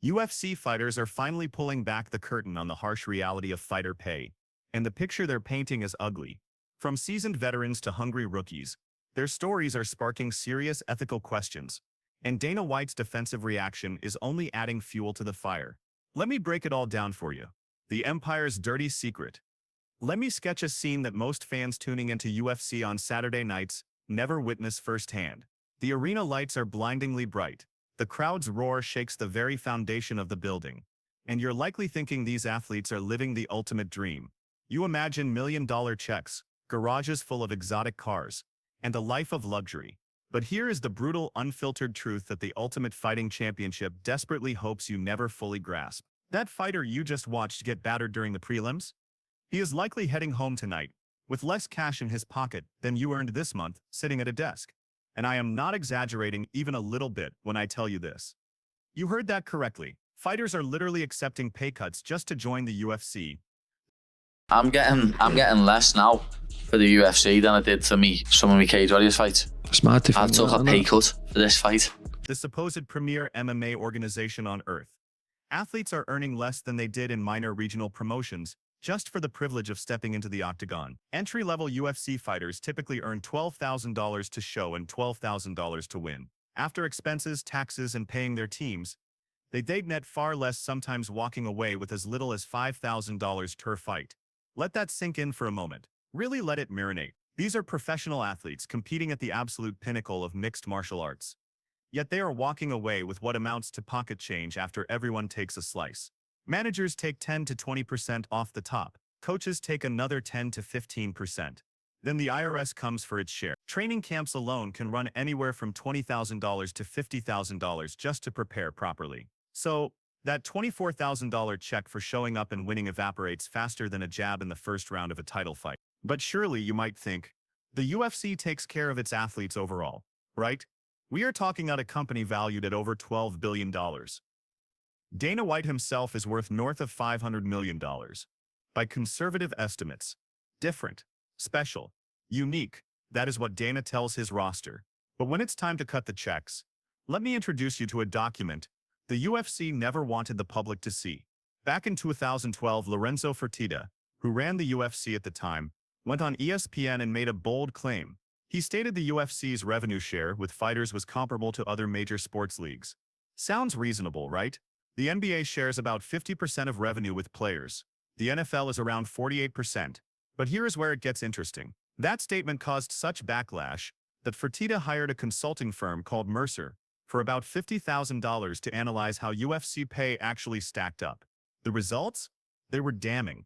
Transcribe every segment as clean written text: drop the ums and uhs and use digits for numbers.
UFC fighters are finally pulling back the curtain on the harsh reality of fighter pay, and the picture they're painting is ugly. From seasoned veterans to hungry rookies, their stories are sparking serious ethical questions, and Dana White's defensive reaction is only adding fuel to the fire. Let me break it all down for you. The Empire's dirty secret. Let me sketch a scene that most fans tuning into UFC on Saturday nights never witness firsthand. The arena lights are blindingly bright. The crowd's roar shakes the very foundation of the building. And you're likely thinking these athletes are living the ultimate dream. You imagine million-dollar checks, garages full of exotic cars, and a life of luxury. But here is the brutal, unfiltered truth that the Ultimate Fighting Championship desperately hopes you never fully grasp. That fighter you just watched get battered during the prelims? He is likely heading home tonight, with less cash in his pocket than you earned this month sitting at a desk. And I am not exaggerating even a little bit when I tell you this. You heard that correctly. Fighters are literally accepting pay cuts just to join the UFC. I'm getting less now for the UFC than I did for some of my Cage Warriors fights. Smart to I've took a pay cut for this fight. The supposed premier MMA organization on earth. Athletes are earning less than they did in minor regional promotions, just for the privilege of stepping into the octagon. Entry-level UFC fighters typically earn $12,000 to show and $12,000 to win. After expenses, taxes, and paying their teams, they'd net far less, sometimes walking away with as little as $5,000 per fight. Let that sink in for a moment. Really let it marinate. These are professional athletes competing at the absolute pinnacle of mixed martial arts. Yet they are walking away with what amounts to pocket change after everyone takes a slice. Managers take 10 to 20% off the top. Coaches take another 10 to 15%. Then the IRS comes for its share. Training camps alone can run anywhere from $20,000 to $50,000 just to prepare properly. So, that $24,000 check for showing up and winning evaporates faster than a jab in the first round of a title fight. But surely you might think, the UFC takes care of its athletes overall, right? We are talking about a company valued at over $12 billion. Dana White himself is worth north of $500 million. By conservative estimates. Different, special, unique, that is what Dana tells his roster. But when it's time to cut the checks, let me introduce you to a document the UFC never wanted the public to see. Back in 2012, Lorenzo Fertitta, who ran the UFC at the time, went on ESPN and made a bold claim. He stated the UFC's revenue share with fighters was comparable to other major sports leagues. Sounds reasonable, right? The NBA shares about 50% of revenue with players. The NFL is around 48%. But here is where it gets interesting. That statement caused such backlash that Fertitta hired a consulting firm called Mercer for about $50,000 to analyze how UFC pay actually stacked up. The results? They were damning.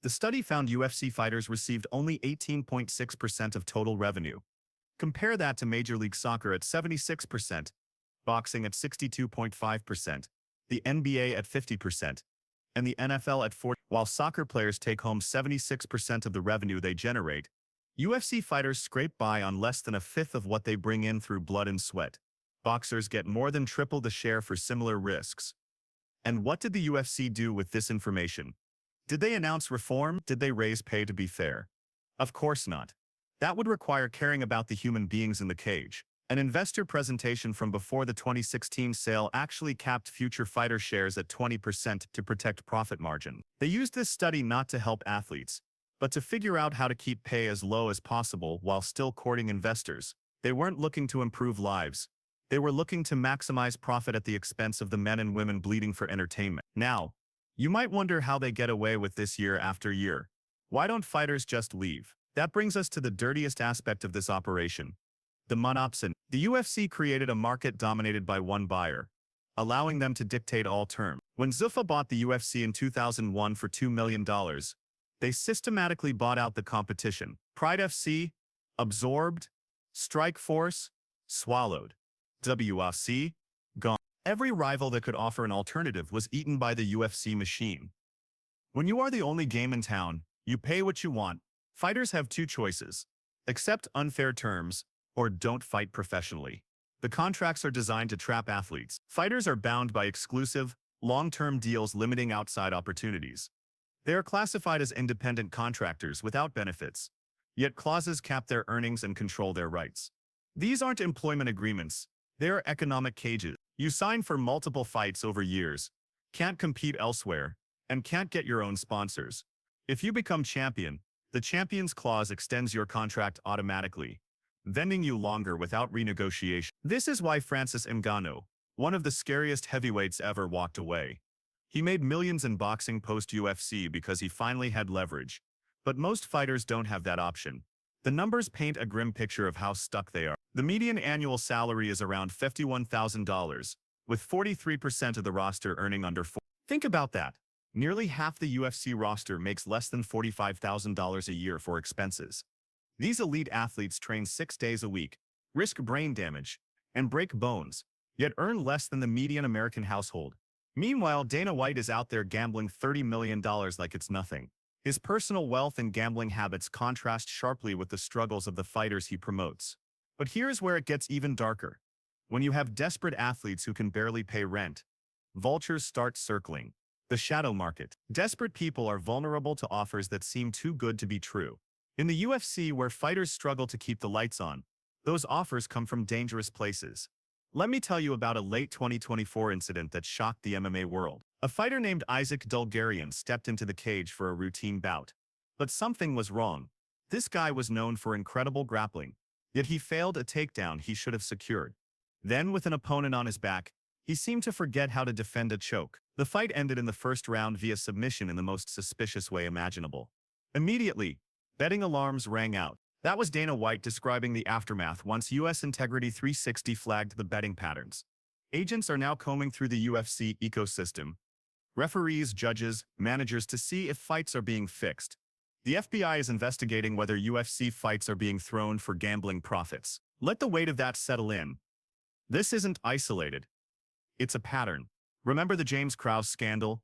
The study found UFC fighters received only 18.6% of total revenue. Compare that to Major League Soccer at 76%, boxing at 62.5%, the NBA at 50%, and the NFL at 40%. While soccer players take home 76% of the revenue they generate, UFC fighters scrape by on less than a fifth of what they bring in through blood and sweat. Boxers get more than triple the share for similar risks. And what did the UFC do with this information? Did they announce reform? Did they raise pay to be fair? Of course not. That would require caring about the human beings in the cage. An investor presentation from before the 2016 sale actually capped future fighter shares at 20% to protect profit margin. They used this study not to help athletes, but to figure out how to keep pay as low as possible while still courting investors. They weren't looking to improve lives. They were looking to maximize profit at the expense of the men and women bleeding for entertainment. Now, you might wonder how they get away with this year after year. Why don't fighters just leave? That brings us to the dirtiest aspect of this operation. The monopsony. The UFC created a market dominated by one buyer, allowing them to dictate all terms. When Zuffa bought the UFC in 2001 for $2 million, they systematically bought out the competition. Pride FC, absorbed. Strike Force, swallowed. WFC, gone. Every rival that could offer an alternative was eaten by the UFC machine. When you are the only game in town, you pay what you want. Fighters have two choices: accept unfair terms, or don't fight professionally. The contracts are designed to trap athletes. Fighters are bound by exclusive, long-term deals limiting outside opportunities. They are classified as independent contractors without benefits, yet clauses cap their earnings and control their rights. These aren't employment agreements, they are economic cages. You sign for multiple fights over years, can't compete elsewhere, and can't get your own sponsors. If you become champion, the Champions Clause extends your contract automatically, vending you longer without renegotiation. This is why Francis Ngannou, one of the scariest heavyweights ever, walked away. He made millions in boxing post-UFC because he finally had leverage. But most fighters don't have that option. The numbers paint a grim picture of how stuck they are. The median annual salary is around $51,000, with 43% of the roster earning under $4,000. Think about that. Nearly half the UFC roster makes less than $45,000 a year for expenses. These elite athletes train 6 days a week, risk brain damage, and break bones, yet earn less than the median American household. Meanwhile, Dana White is out there gambling $30 million like it's nothing. His personal wealth and gambling habits contrast sharply with the struggles of the fighters he promotes. But here's where it gets even darker. When you have desperate athletes who can barely pay rent, vultures start circling. The shadow market. Desperate people are vulnerable to offers that seem too good to be true. In the UFC, where fighters struggle to keep the lights on, those offers come from dangerous places. Let me tell you about a late 2024 incident that shocked the MMA world. A fighter named Isaac Dulgarian stepped into the cage for a routine bout. But something was wrong. This guy was known for incredible grappling, yet he failed a takedown he should have secured. Then, with an opponent on his back, he seemed to forget how to defend a choke. The fight ended in the first round via submission in the most suspicious way imaginable. Immediately, betting alarms rang out. That was Dana White describing the aftermath once US Integrity 360 flagged the betting patterns. Agents are now combing through the UFC ecosystem, referees, judges, managers, to see if fights are being fixed. The FBI is investigating whether UFC fights are being thrown for gambling profits. Let the weight of that settle in. This isn't isolated. It's a pattern. Remember the James Krause scandal?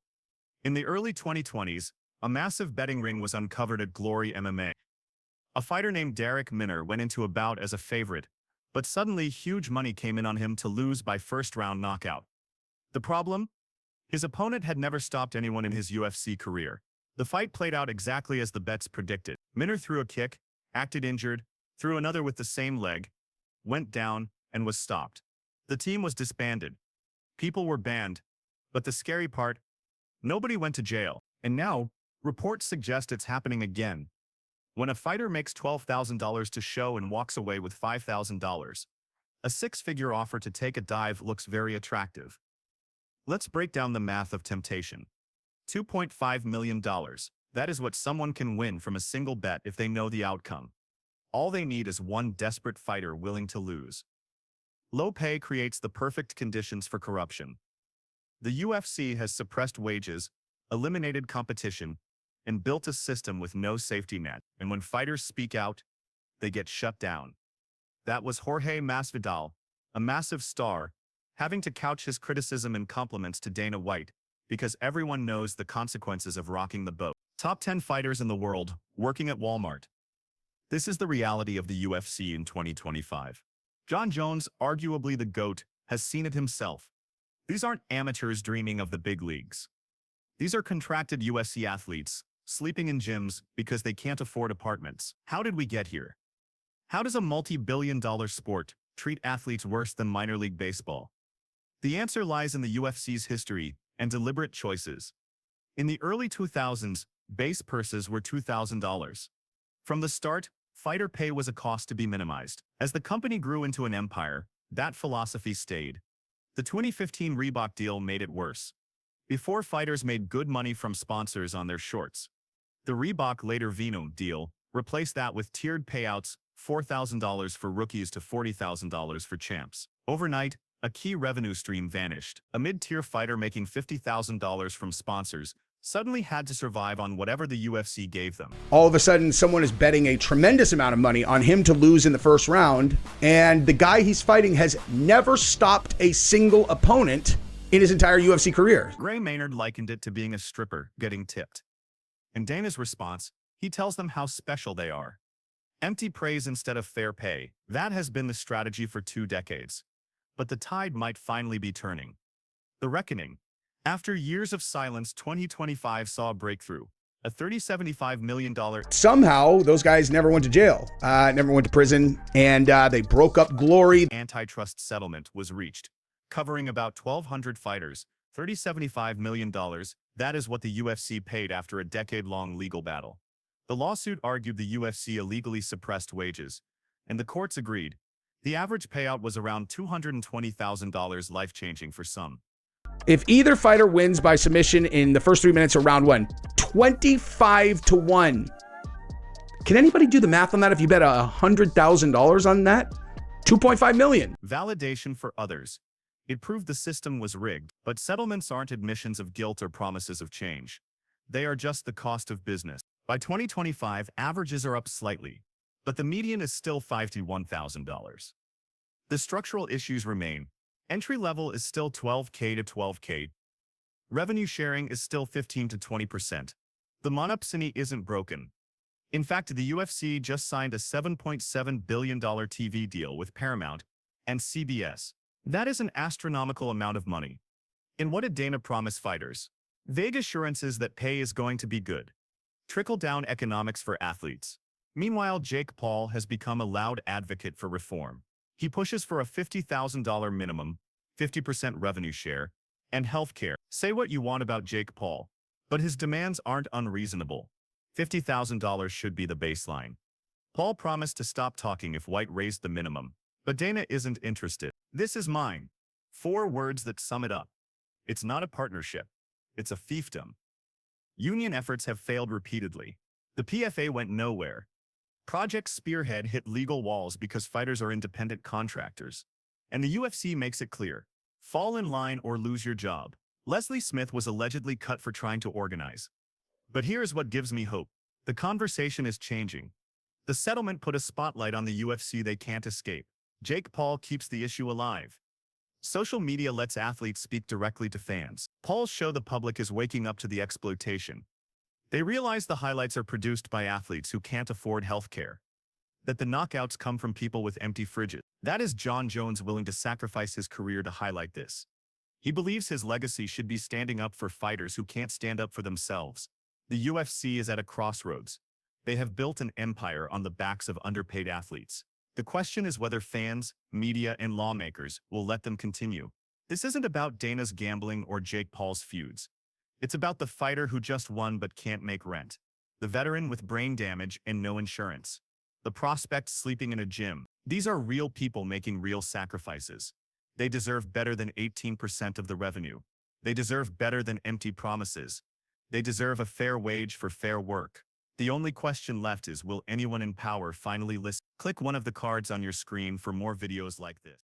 In the early 2020s, a massive betting ring was uncovered at Glory MMA. A fighter named Derek Minner went into a bout as a favorite, but suddenly huge money came in on him to lose by first-round knockout. The problem? His opponent had never stopped anyone in his UFC career. The fight played out exactly as the bets predicted. Minner threw a kick, acted injured, threw another with the same leg, went down, and was stopped. The team was disbanded. People were banned. But the scary part? Nobody went to jail. And now, reports suggest it's happening again. When a fighter makes $12,000 to show and walks away with $5,000, a six-figure offer to take a dive looks very attractive. Let's break down the math of temptation. $2.5 million. That is what someone can win from a single bet if they know the outcome. All they need is one desperate fighter willing to lose. Low pay creates the perfect conditions for corruption. The UFC has suppressed wages, eliminated competition, and built a system with no safety net. And when fighters speak out, they get shut down. That was Jorge Masvidal, a massive star, having to couch his criticism in compliments to Dana White, because everyone knows the consequences of rocking the boat. Top 10 fighters in the world, working at Walmart. This is the reality of the UFC in 2025. Jon Jones, arguably the GOAT, has seen it himself. These aren't amateurs dreaming of the big leagues. These are contracted UFC athletes, sleeping in gyms because they can't afford apartments. How did we get here? How does a multi-billion-dollar sport treat athletes worse than minor league baseball? The answer lies in the UFC's history and deliberate choices. In the early 2000s, base purses were $2,000. From the start, fighter pay was a cost to be minimized. As the company grew into an empire, that philosophy stayed. The 2015 Reebok deal made it worse. Before fighters made good money from sponsors on their shorts, the Reebok later Vino deal replaced that with tiered payouts, $4,000 for rookies to $40,000 for champs. Overnight, a key revenue stream vanished. A mid-tier fighter making $50,000 from sponsors suddenly had to survive on whatever the UFC gave them. All of a sudden, someone is betting a tremendous amount of money on him to lose in the first round, and the guy he's fighting has never stopped a single opponent in his entire UFC career. Gray Maynard likened it to being a stripper getting tipped. In Dana's response, he tells them how special they are. Empty praise instead of fair pay. That has been the strategy for 2 decades. But the tide might finally be turning. The reckoning. After years of silence, 2025 saw a breakthrough. A $75 million. Somehow, those guys never went to jail, never went to prison, and they broke up Glory. Antitrust settlement was reached. covering about 1,200 fighters, $75 million. That is what the UFC paid after a decade-long legal battle. The lawsuit argued the UFC illegally suppressed wages, and the courts agreed. The average payout was around $220,000, life-changing for some. If either fighter wins by submission in the first 3 minutes of round one, 25-1. Can anybody do the math on that? If you bet $100,000 on that, 2.5 million. Validation for others. It proved the system was rigged, but settlements aren't admissions of guilt or promises of change. They are just the cost of business. By 2025, averages are up slightly, but the median is still $51,000. The structural issues remain. Entry level is still $12K to $12K. Revenue sharing is still 15 to 20%. The monopsony isn't broken. In fact, the UFC just signed a $7.7 billion TV deal with Paramount and CBS. That is an astronomical amount of money. And what did Dana promise fighters? Vague assurances that pay is going to be good. Trickle-down economics for athletes. Meanwhile, Jake Paul has become a loud advocate for reform. He pushes for a $50,000 minimum, 50% revenue share, and healthcare. Say what you want about Jake Paul, but his demands aren't unreasonable. $50,000 should be the baseline. Paul promised to stop talking if White raised the minimum, but Dana isn't interested. This is mine. 4 words that sum it up. It's not a partnership. It's a fiefdom. Union efforts have failed repeatedly. The PFA went nowhere. Project Spearhead hit legal walls because fighters are independent contractors. And the UFC makes it clear. Fall in line or lose your job. Leslie Smith was allegedly cut for trying to organize. But here's what gives me hope. The conversation is changing. The settlement put a spotlight on the UFC they can't escape. Jake Paul keeps the issue alive. Social media lets athletes speak directly to fans. Polls show the public is waking up to the exploitation. They realize the highlights are produced by athletes who can't afford healthcare. That the knockouts come from people with empty fridges. That is Jon Jones willing to sacrifice his career to highlight this. He believes his legacy should be standing up for fighters who can't stand up for themselves. The UFC is at a crossroads. They have built an empire on the backs of underpaid athletes. The question is whether fans, media, and lawmakers will let them continue. This isn't about Dana's gambling or Jake Paul's feuds. It's about the fighter who just won but can't make rent. The veteran with brain damage and no insurance. The prospect sleeping in a gym. These are real people making real sacrifices. They deserve better than 18% of the revenue. They deserve better than empty promises. They deserve a fair wage for fair work. The only question left is, will anyone in power finally listen? Click one of the cards on your screen for more videos like this.